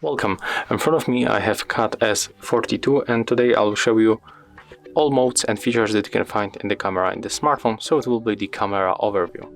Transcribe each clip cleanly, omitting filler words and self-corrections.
Welcome, in front of me I have CAT S42 and today I'll show you all modes and features that you can find in the camera in the smartphone, so it will be the camera overview.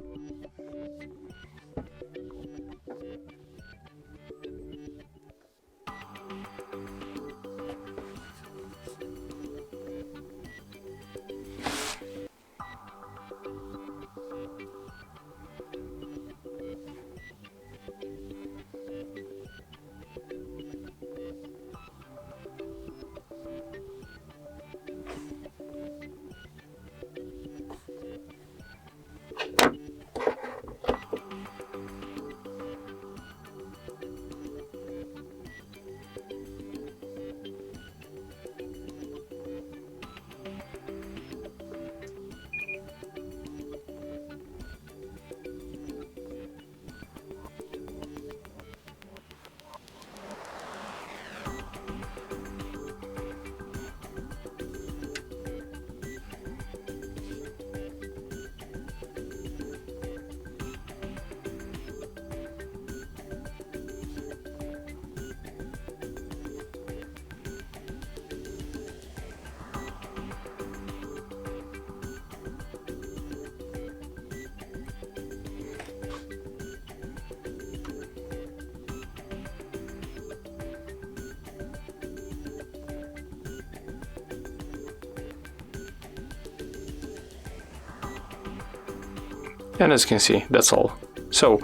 And as you can see, that's all. So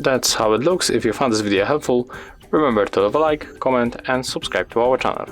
that's how it looks. If you found this video helpful, remember to leave a like, comment and subscribe to our channel.